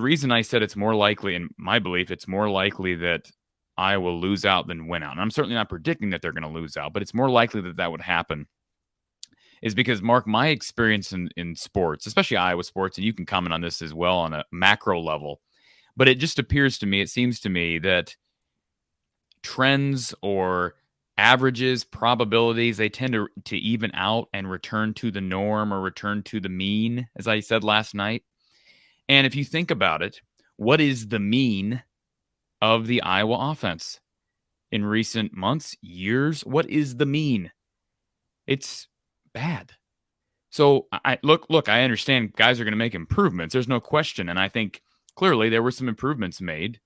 reason I said it's more likely, in my belief, it's more likely that Iowa will lose out than win out. And I'm certainly not predicting that they're going to lose out, but it's more likely that that would happen, is because, Mark, my experience in sports, especially Iowa sports, and you can comment on this as well on a macro level, but it just appears to me, it seems to me that trends or averages, probabilities, they tend to even out and return to the norm or return to the mean, as I said last night. And if you think about it, what is the mean of the Iowa offense in recent months, years? What is the mean? It's bad. So I I understand guys are going to make improvements. There's no question. And I think clearly there were some improvements made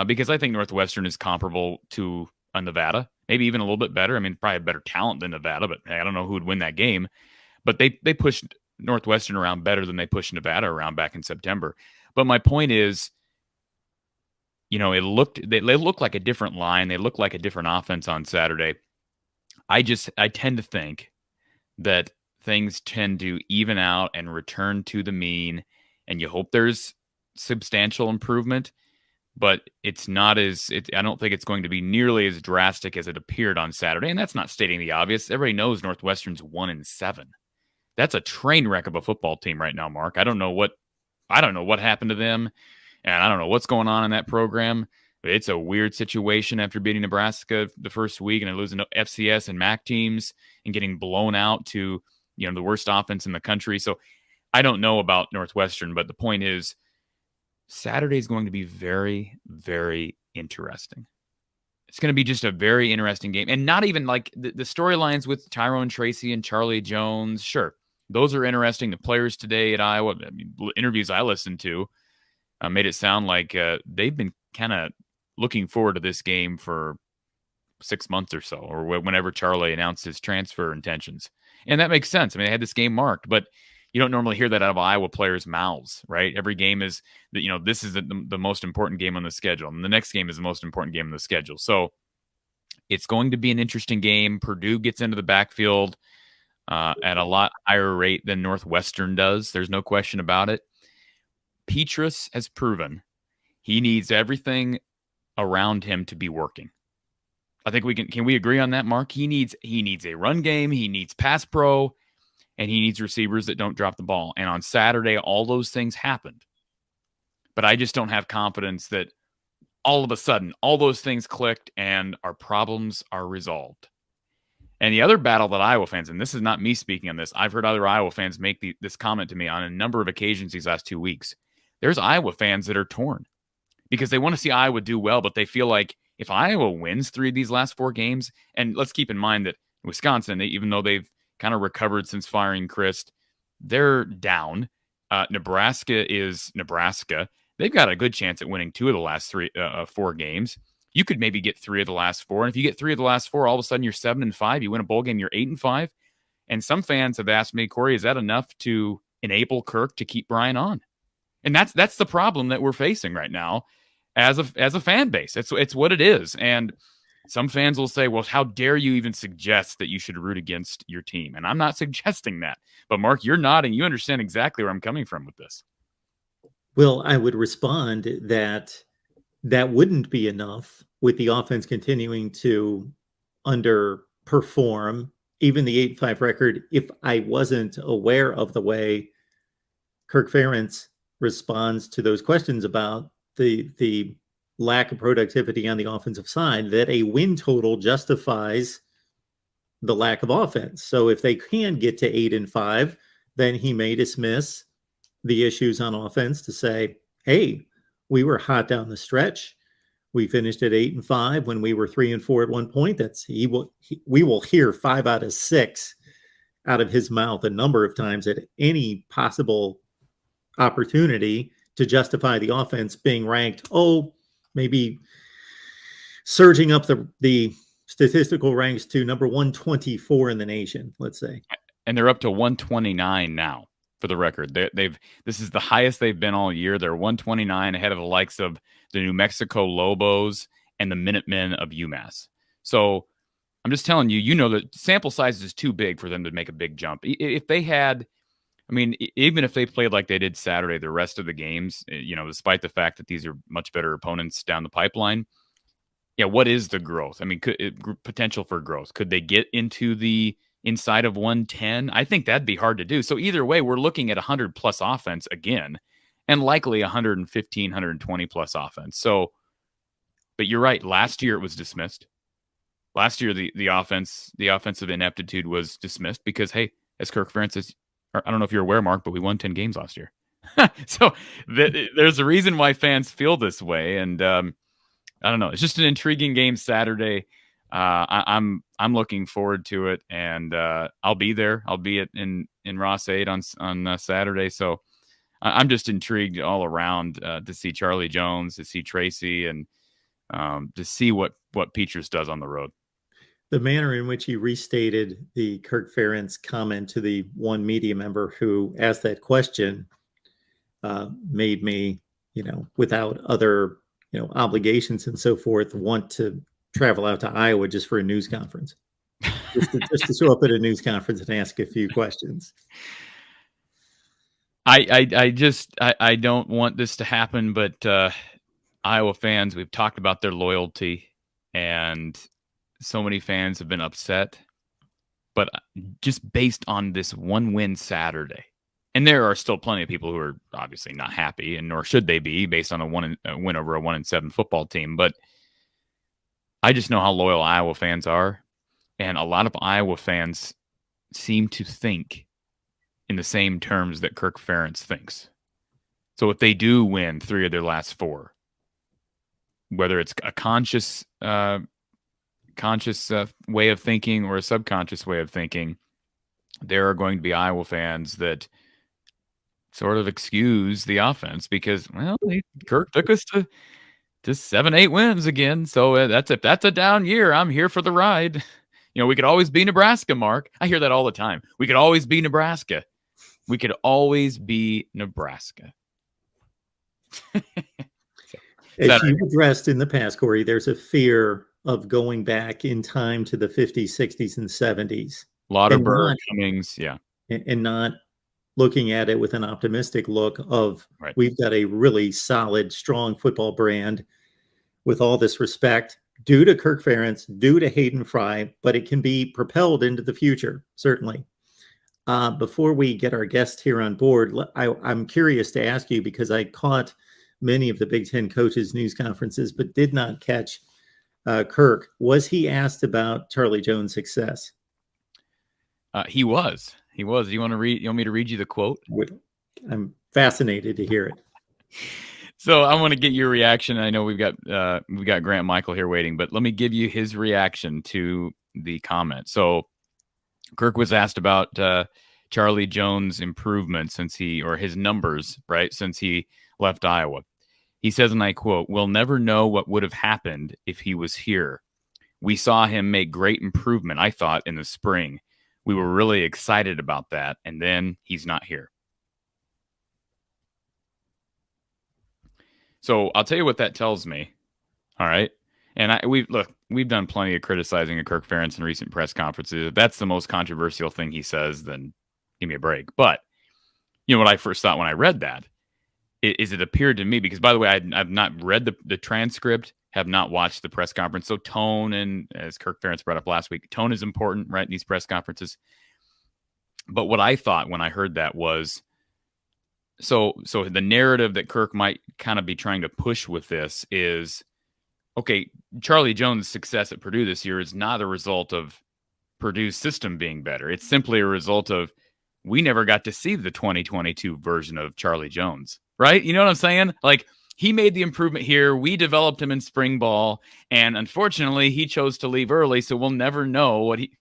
because I think Northwestern is comparable to a Nevada, maybe even a little bit better. I mean, probably a better talent than Nevada, but hey, I don't know who would win that game. But they pushed Northwestern around better than they pushed Nevada around back in September. But my point is, they looked like a different line. They looked like a different offense on Saturday. I tend to think that things tend to even out and return to the mean, and you hope there's substantial improvement, but it's not I don't think it's going to be nearly as drastic as it appeared on Saturday. And that's not stating the obvious. Everybody knows Northwestern's 1-7. That's a train wreck of a football team right now, Mark. I don't know what happened to them, and I don't know what's going on in that program. But it's a weird situation after beating Nebraska the first week and then losing to FCS and MAC teams and getting blown out to, the worst offense in the country. So I don't know about Northwestern, but the point is Saturday is going to be very, very interesting. It's going to be just a very interesting game. And not even like the storylines with Tyrone Tracy and Charlie Jones. Sure, those are interesting. The players today at Iowa, interviews I listened to made it sound like they've been kind of looking forward to this game for 6 months or so, or whenever Charlie announced his transfer intentions. And that makes sense. I mean, they had this game marked, but you don't normally hear that out of Iowa players' mouths, right? Every game is that, this is the most important game on the schedule, and the next game is the most important game on the schedule. So it's going to be an interesting game. Purdue gets into the backfield at a lot higher rate than Northwestern does. There's no question about it. Petrus has proven he needs everything around him to be working. I think can we agree on that, Mark? He needs a run game, he needs pass pro, and he needs receivers that don't drop the ball. And on Saturday, all those things happened. But I just don't have confidence that all of a sudden all those things clicked and our problems are resolved. And the other battle that Iowa fans, and this is not me speaking on this, I've heard other Iowa fans make this comment to me on a number of occasions these last 2 weeks. There's Iowa fans that are torn because they want to see Iowa do well, but they feel like if Iowa wins 3 of these last 4 games, and let's keep in mind that Wisconsin, even though they've kind of recovered since firing Christ, they're down. Nebraska is Nebraska. They've got a good chance at winning 2 of the last 4 games. You could maybe get 3 of the last 4. And if you get 3 of the last 4, all of a sudden you're 7-5. You win a bowl game, you're 8-5. And some fans have asked me, Corey, is that enough to enable Kirk to keep Brian on? And that's the problem that we're facing right now as a fan base. It's what it is. And some fans will say, well, how dare you even suggest that you should root against your team? And I'm not suggesting that. But Mark, you're nodding. You understand exactly where I'm coming from with this. Well, I would respond that wouldn't be enough with the offense continuing to underperform, even the 8-5 record, if I wasn't aware of the way Kirk Ferentzs responds to those questions about the lack of productivity on the offensive side, that a win total justifies the lack of offense. So if they can get to 8-5, then he may dismiss the issues on offense to say, hey, we were hot down the stretch. We finished at 8-5 when we were 3-4 at one point. We will hear 5 out of 6 out of his mouth a number of times at any possible opportunity to justify the offense being ranked, maybe surging up the statistical ranks to number 124 in the nation, let's say. And they're up to 129 now, for the record. This is the highest they've been all year. They're 129 ahead of the likes of the New Mexico Lobos and the Minutemen of UMass. So I'm just telling you, the sample size is too big for them to make a big jump. If they had I mean, even if they played like they did Saturday, the rest of the games, despite the fact that these are much better opponents down the pipeline, yeah, what is the growth? I mean, potential for growth? Could they get into the inside of 110? I think that'd be hard to do. So either way, we're looking at 100 plus offense again, and likely 115, 120 plus offense. So, but you're right. Last year it was dismissed. Last year the offensive ineptitude was dismissed because, hey, as Kirk Ferentzs, I don't know if you're aware, Mark, but we won 10 games last year. So there's a reason why fans feel this way, and I don't know. It's just an intriguing game Saturday. I'm looking forward to it, and I'll be there. I'll be in Ross 8 on Saturday. So I'm just intrigued all around to see Charlie Jones, to see Tracy, and to see what Petras does on the road. The manner in which he restated the Kirk Ferentz comment to the one media member who asked that question made me, without other obligations and so forth, want to travel out to Iowa just for a news conference, just to show up at a news conference and ask a few questions. I don't want this to happen, but Iowa fans, we've talked about their loyalty, and so many fans have been upset. But just based on this one win Saturday, and there are still plenty of people who are obviously not happy, and nor should they be, based on a win over a 1-7 football team. But I just know how loyal Iowa fans are, and a lot of Iowa fans seem to think in the same terms that Kirk Ferentz thinks. So if they do win 3 of their last 4, whether it's a conscious way of thinking or a subconscious way of thinking, there are going to be Iowa fans that sort of excuse the offense because, well, Kirk took us to 7-8 wins again. So that's a down year. I'm here for the ride. We could always be Nebraska, Mark. I hear that all the time. We could always be Nebraska. We could always be Nebraska. As you addressed in the past, Corey, there's a fear of going back in time to the 50s, 60s, and 70s. Lauderberg, Cummings, yeah. And not looking at it with an optimistic look of, right, we've got a really solid, strong football brand with all this respect due to Kirk Ferentz, due to Hayden Fry, but it can be propelled into the future, certainly. Before we get our guest here on board, I'm curious to ask you, because I caught many of the Big Ten coaches' news conferences, but did not catch Kirk. Was he asked about Charlie Jones' success? He was. You want me to read you the quote? I'm fascinated to hear it. So I want to get your reaction. I know we've got Grant Michael here waiting, but let me give you his reaction to the comment. So Kirk was asked about Charlie Jones' improvement his numbers, right, since he left Iowa. He says, and I quote, "We'll never know what would have happened if he was here. We saw him make great improvement, I thought, in the spring. We were really excited about that, and then he's not here." So I'll tell you what that tells me. All right. And we've done plenty of criticizing of Kirk Ferentz in recent press conferences. If that's the most controversial thing he says, then give me a break. But what I first thought when I read that is it appeared to me, because by the way, I've not read the transcript, have not watched the press conference. So tone, and as Kirk Ferentz brought up last week, tone is important, right, in these press conferences. But what I thought when I heard that was, so the narrative that Kirk might kind of be trying to push with this is, okay, Charlie Jones' success at Purdue this year is not a result of Purdue's system being better. It's simply a result of, we never got to see the 2022 version of Charlie Jones, right? You know what I'm saying? Like, he made the improvement here. We developed him in spring ball, and unfortunately, he chose to leave early, so we'll never know what he...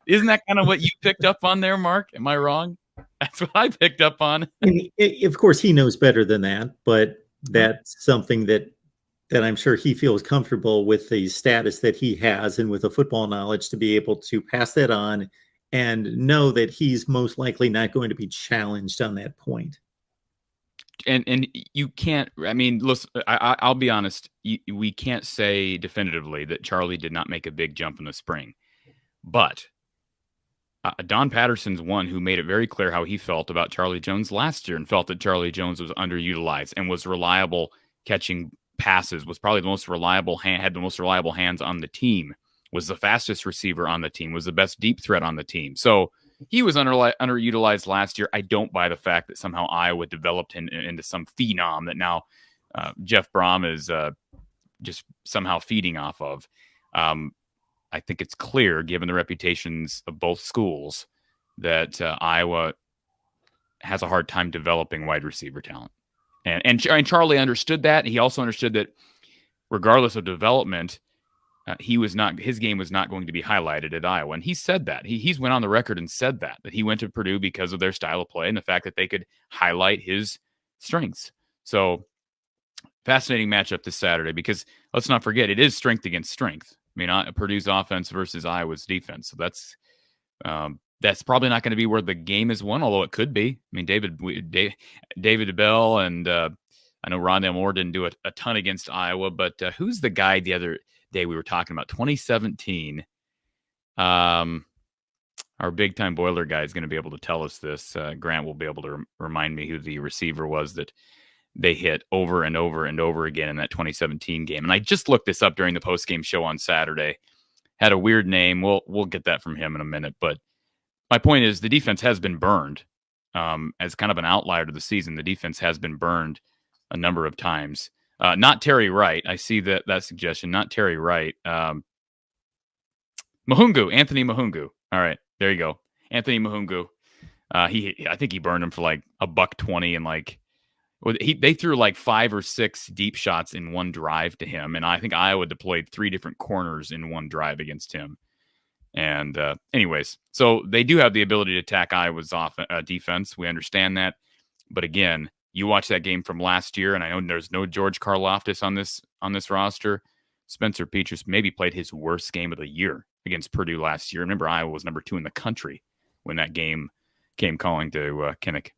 Isn't that kind of what you picked up on there, Mark? Am I wrong? That's what I picked up on. Of course, he knows better than that, but that's something that I'm sure he feels comfortable with the status that he has and with the football knowledge to be able to pass that on and know that he's most likely not going to be challenged on that point. And you can't, I mean, listen, I'll be honest, we can't say definitively that Charlie did not make a big jump in the spring. But Don Patterson's one who made it very clear how he felt about Charlie Jones last year and felt that Charlie Jones was underutilized and was reliable catching passes, was probably the most reliable had the most reliable hands on the team, was the fastest receiver on the team, was the best deep threat on the team. So he was underutilized last year. I don't buy the fact that somehow Iowa developed him into some phenom that now Jeff Brom is just somehow feeding off of. I think it's clear, given the reputations of both schools, that Iowa has a hard time developing wide receiver talent. And Charlie understood that. He also understood that regardless of development, his game was not going to be highlighted at Iowa. And he said that. He's went on the record and said that he went to Purdue because of their style of play and the fact that they could highlight his strengths. So fascinating matchup this Saturday, because let's not forget, it is strength against strength. I mean, Purdue's offense versus Iowa's defense. So that's probably not going to be where the game is won, although it could be. I mean, David DeBell and I know Rondale Moore didn't do a ton against Iowa, but who's the guy the other day we were talking about? 2017. Our big-time Boiler guy is going to be able to tell us this. Grant will be able to remind me who the receiver was that they hit over and over and over again in that 2017 game. And I just looked this up during the post-game show on Saturday. Had a weird name. We'll get that from him in a minute. But my point is the defense has been burned. As kind of an outlier to the season, the defense has been burned a number of times. Not Terry Wright. I see that suggestion. Not Terry Wright. Anthony Mahungu. All right, there you go. Anthony Mahungu. I think he burned him for like $120 and like they threw like 5 or 6 deep shots in one drive to him, and I think Iowa deployed 3 different corners in one drive against him. And anyways, so they do have the ability to attack Iowa's defense. We understand that, but again, you watch that game from last year, and I know there's no George Karlaftis on this roster. Spencer Petras maybe played his worst game of the year against Purdue last year. Remember, Iowa was number 2 in the country when that game came calling to Kinnick.